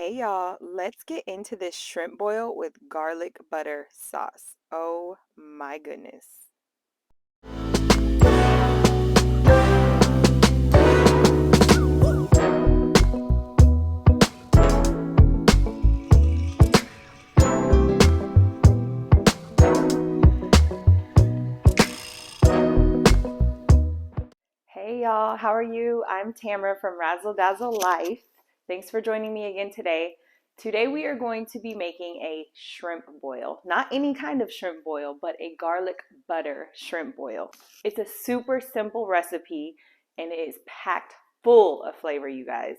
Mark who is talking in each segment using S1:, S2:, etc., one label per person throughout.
S1: Hey y'all, let's get into this shrimp boil with garlic butter sauce. Oh my goodness. Hey y'all, how are you? I'm Tamara from Razzle Dazzle Life. Thanks for joining me again today. Today we are going to be making a shrimp boil. Not any kind of shrimp boil, but a garlic butter shrimp boil. It's a super simple recipe and it is packed full of flavor, you guys.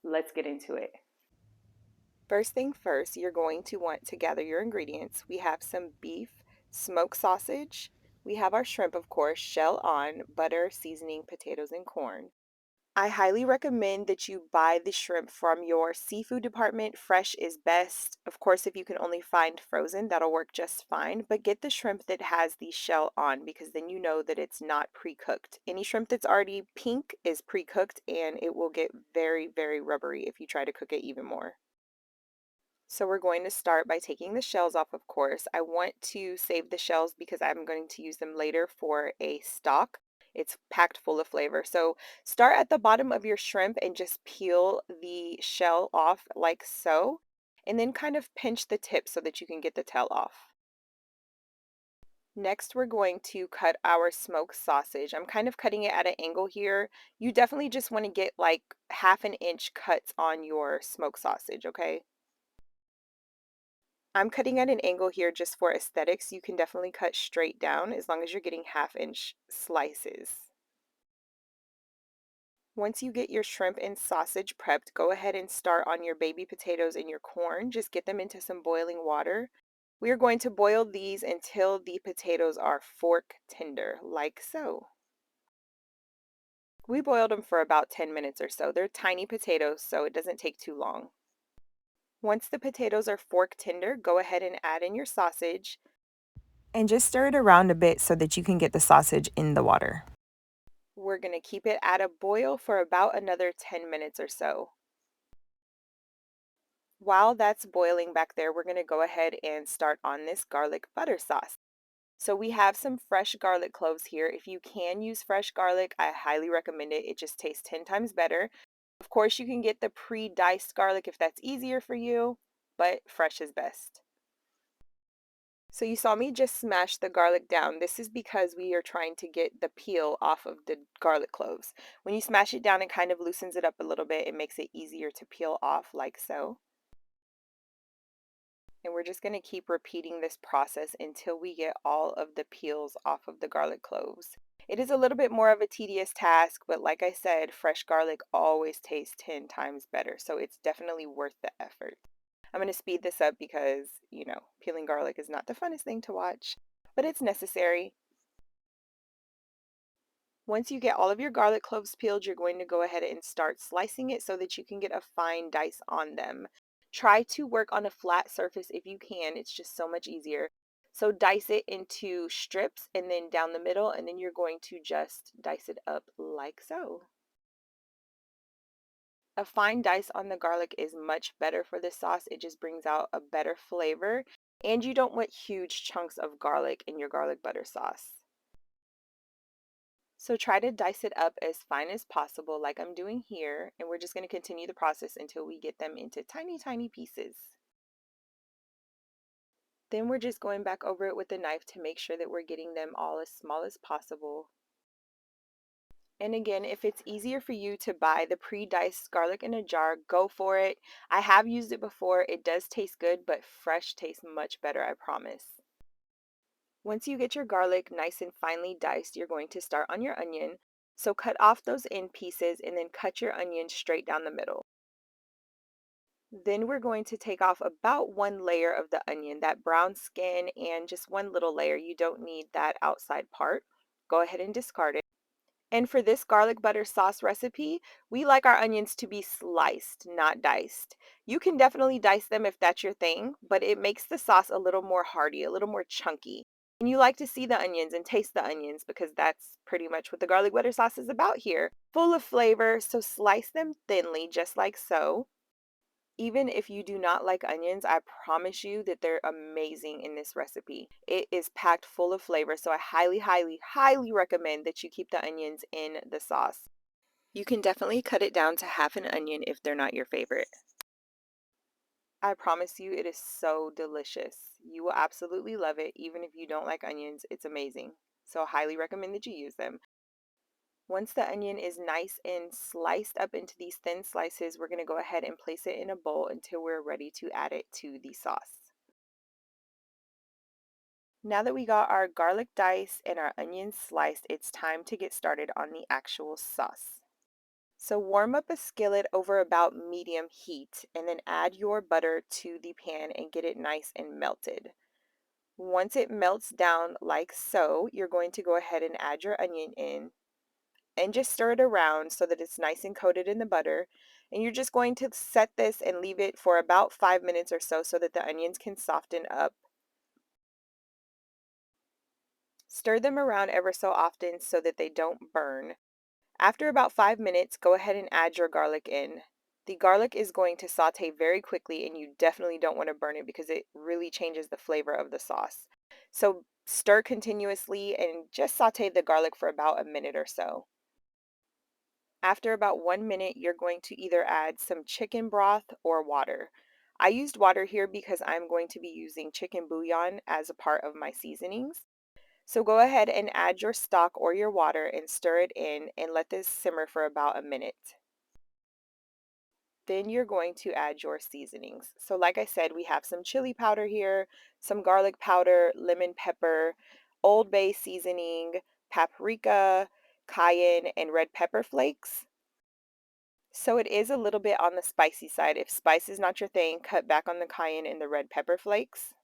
S1: Let's get into it. First thing first, you're going to want to gather your ingredients. We have some beef, smoked sausage. We have our shrimp, of course, shell on, butter, seasoning, potatoes, and corn. I highly recommend that you buy the shrimp from your seafood department. Fresh is best. Of course, if you can only find frozen, that'll work just fine. But get the shrimp that has the shell on because then you know that it's not pre-cooked. Any shrimp that's already pink is pre-cooked and it will get very, very rubbery if you try to cook it even more. So we're going to start by taking the shells off, of course. I want to save the shells because I'm going to use them later for a stock. It's packed full of flavor. So start at the bottom of your shrimp and just peel the shell off like so. And then kind of pinch the tip so that you can get the tail off. Next, we're going to cut our smoked sausage. I'm kind of cutting it at an angle here. You definitely just want to get like 1/2 inch cuts on your smoked sausage, okay? I'm cutting at an angle here just for aesthetics. You can definitely cut straight down as long as you're getting 1/2 inch slices. Once you get your shrimp and sausage prepped, go ahead and start on your baby potatoes and your corn. Just get them into some boiling water. We are going to boil these until the potatoes are fork tender, like so. We boiled them for about 10 minutes or so. They're tiny potatoes, so it doesn't take too long. Once the potatoes are fork tender, go ahead and add in your sausage. And just stir it around a bit so that you can get the sausage in the water. We're going to keep it at a boil for about another 10 minutes or so. While that's boiling back there, we're going to go ahead and start on this garlic butter sauce. So we have some fresh garlic cloves here. If you can use fresh garlic, I highly recommend it. It just tastes 10 times better. Of course, you can get the pre-diced garlic if that's easier for you, but fresh is best. So you saw me just smash the garlic down. This is because we are trying to get the peel off of the garlic cloves. When you smash it down, it kind of loosens it up a little bit. It makes it easier to peel off like so. And we're just going to keep repeating this process until we get all of the peels off of the garlic cloves. It is a little bit more of a tedious task, but like I said, fresh garlic always tastes 10 times better. So it's definitely worth the effort. I'm going to speed this up because, peeling garlic is not the funnest thing to watch, but it's necessary. Once you get all of your garlic cloves peeled, you're going to go ahead and start slicing it so that you can get a fine dice on them. Try to work on a flat surface if you can. It's just so much easier. So dice it into strips and then down the middle, and then you're going to just dice it up like so. A fine dice on the garlic is much better for this sauce. It just brings out a better flavor, and you don't want huge chunks of garlic in your garlic butter sauce. So try to dice it up as fine as possible like I'm doing here, and we're just going to continue the process until we get them into tiny, tiny pieces. Then we're just going back over it with a knife to make sure that we're getting them all as small as possible. And again, if it's easier for you to buy the pre-diced garlic in a jar, go for it. I have used it before. It does taste good, but fresh tastes much better, I promise. Once you get your garlic nice and finely diced, you're going to start on your onion. So cut off those end pieces and then cut your onion straight down the middle. Then we're going to take off about one layer of the onion, that brown skin and just one little layer. You don't need that outside part. Go ahead and discard it. And for this garlic butter sauce recipe, we like our onions to be sliced, not diced. You can definitely dice them if that's your thing, but it makes the sauce a little more hearty, a little more chunky. And you like to see the onions and taste the onions because that's pretty much what the garlic butter sauce is about here. Full of flavor, so slice them thinly, just like so. Even if you do not like onions, I promise you that they're amazing in this recipe. It is packed full of flavor, so I highly, highly, highly recommend that you keep the onions in the sauce. You can definitely cut it down to half an onion if they're not your favorite. I promise you, it is so delicious. You will absolutely love it, even if you don't like onions. It's amazing. So I highly recommend that you use them. Once the onion is nice and sliced up into these thin slices, we're going to go ahead and place it in a bowl until we're ready to add it to the sauce. Now that we got our garlic diced and our onions sliced, it's time to get started on the actual sauce. So warm up a skillet over about medium heat and then add your butter to the pan and get it nice and melted. Once it melts down like so, you're going to go ahead and add your onion in and just stir it around so that it's nice and coated in the butter. And you're just going to set this and leave it for about 5 minutes or so that the onions can soften up. Stir them around ever so often so that they don't burn. After about 5 minutes, go ahead and add your garlic in. The garlic is going to saute very quickly and you definitely don't want to burn it because it really changes the flavor of the sauce. So stir continuously and just saute the garlic for about a minute or so. After about 1 minute, you're going to either add some chicken broth or water. I used water here because I'm going to be using chicken bouillon as a part of my seasonings. So go ahead and add your stock or your water and stir it in and let this simmer for about a minute. Then you're going to add your seasonings. So like I said, we have some chili powder here, some garlic powder, lemon pepper, Old Bay seasoning, paprika, cayenne, and red pepper flakes. So it is a little bit on the spicy side. If spice is not your thing, cut back on the cayenne and the red pepper flakes.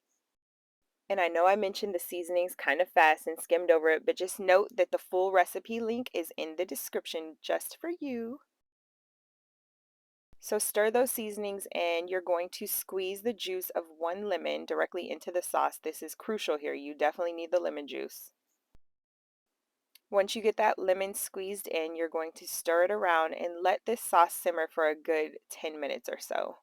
S1: And I know I mentioned the seasonings kind of fast and skimmed over it, but just note that the full recipe link is in the description just for you. So stir those seasonings and you're going to squeeze the juice of 1 lemon directly into the sauce. This is crucial here. You definitely need the lemon juice. Once you get that lemon squeezed in, you're going to stir it around and let this sauce simmer for a good 10 minutes or so.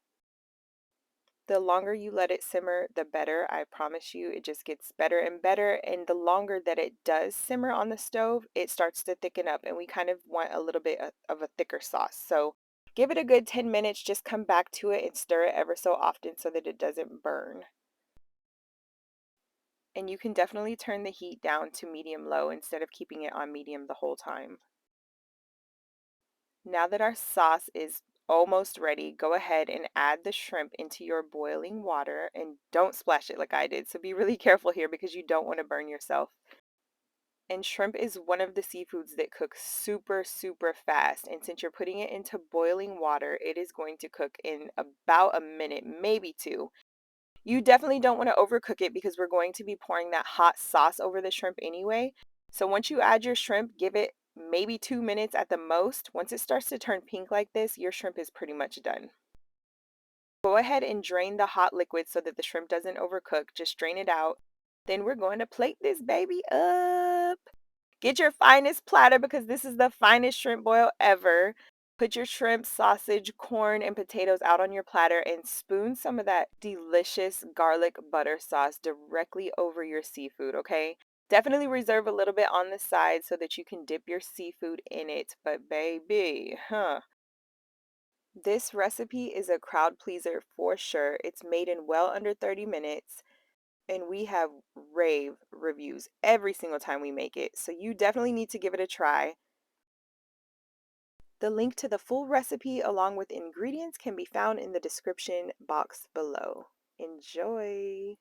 S1: The longer you let it simmer, the better. I promise you, it just gets better and better. And the longer that it does simmer on the stove, it starts to thicken up. And we kind of want a little bit of a thicker sauce. So give it a good 10 minutes. Just come back to it and stir it ever so often so that it doesn't burn. And you can definitely turn the heat down to medium low instead of keeping it on medium the whole time. Now that our sauce is almost ready, go ahead and add the shrimp into your boiling water and don't splash it like I did. So be really careful here because you don't want to burn yourself. And shrimp is one of the seafoods that cooks super, super fast. And since you're putting it into boiling water, it is going to cook in about a minute, maybe two. You definitely don't want to overcook it because we're going to be pouring that hot sauce over the shrimp anyway. So once you add your shrimp, give it maybe 2 minutes at the most. Once it starts to turn pink like this, your shrimp is pretty much done. Go ahead and drain the hot liquid so that the shrimp doesn't overcook. Just drain it out. Then we're going to plate this baby up. Get your finest platter because this is the finest shrimp boil ever. Put your shrimp, sausage, corn, and potatoes out on your platter and spoon some of that delicious garlic butter sauce directly over your seafood, okay? Definitely reserve a little bit on the side so that you can dip your seafood in it. But baby, this recipe is a crowd pleaser for sure. It's made in well under 30 minutes. And we have rave reviews every single time we make it. So you definitely need to give it a try. The link to the full recipe along with ingredients can be found in the description box below. Enjoy!